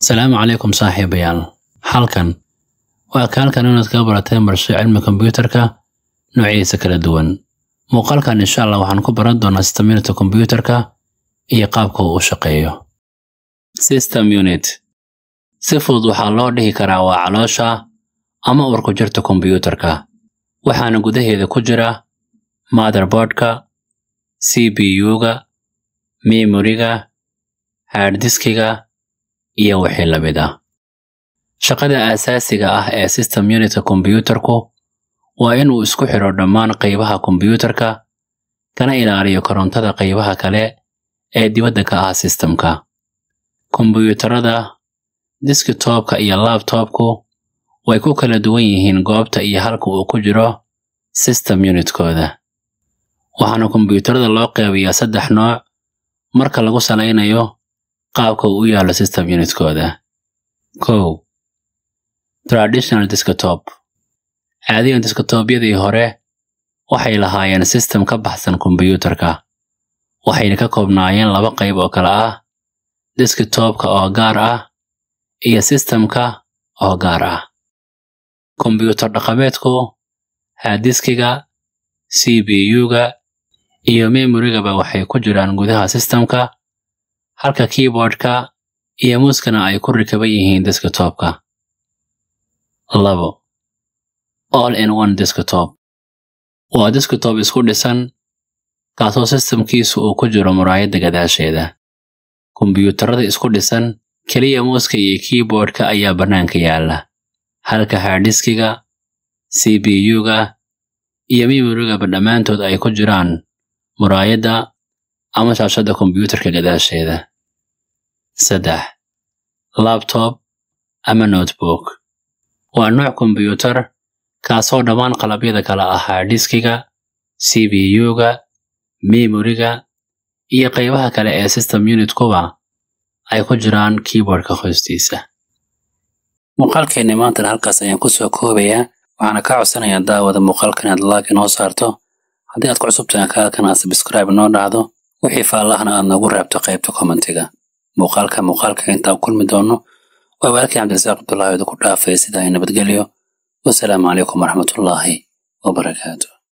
السلام عليكم صاحبيال halkan waa kaalkan inaad ka barateen barasho cilmi kombiyuutarka noocyadiisa kala duwan muuqaalkan insha Allah waxaan ku baran doonaa system unit kombiyuutarka iyo qaabka uu u shaqeeyo system unit si fudud waxaa loo dhihi karaa waa caloosha ama urku jirta kombiyuutarka waxaana gudaheeda ku jira motherboardka CPU-ga memory-ga hard disk-ga iyo wixii la mid ah shaqada asaasiga ah ee system unit kombiyuutarku waa inuu isku xiro dhammaan qaybaha kombiyuutarka kana ilaaliyo korontada qaybaha kale ee dibadda ka ah systemka kombiyuutarada desktopka iyo laptopku way ku kala duwan yihiin goobta iyo halka uu ku jiro system unitkooda waxaana kombiyuutarada loo qaybiyaa 3 nooc marka lagu salaynayo qaabka uu u yaalo system unitkooda 1 traditional desktop caadiyan desktopyadii hore waxay lahaayeen system ka baxsan kombiyuutarka waxayna ka koobnaayeen 2 qayb oo kala ah desktopka oo gaar ah iyo systemka oo gaar ah kombiyuutar dhaqameedku hard disk-ga CPU-ga iyo memory-ga waxay ku jiraan gudaha systemka halka keyboard-ka iyo mouse-kana ay ku rikaban yihiin desktopka 2 all-in-one desktop waa desktop isku dhisan kaasoo systemkiisu uu ku jiro muraayadda gadaasheeda kombiyuutarada isku dhisan kaliya mouse-ka iyo keyboard-ka ayaa bannaanka yaala halka hard disk-ga CPU-ga iyo memory-ga dhammaantood ay ku jiraan muraayadda ama shaashadda kombiyuutarka gadaasheeda 3 laptop ama notebook waa nooc kombiyuutar kaasoo dhammaan qalabyada kala ah hard disk-ga CPU-ga memory-ga iyo qaybaha kale ee system unit-kuba ay ku jiraan keyboard-ka hoostiisa muuqaalkeena maanta halkaas ayaan ku soo koobayaa waxaana ka codsanayaa daawada muuqaalkan aad like inoo saarto haddii aad ku cusubtahay kanaalkan subscribe noo dhacdo wixii faallahana aad nagu reebto qaybta commentiga muuqaalka intaan kulmi doono waa walaalkii Cabdirasaaq Abdullaahi oo ku dhaafay sida ay nabadgelyo wassalaamu calaykum waraxmatullaahi wabarakaatuh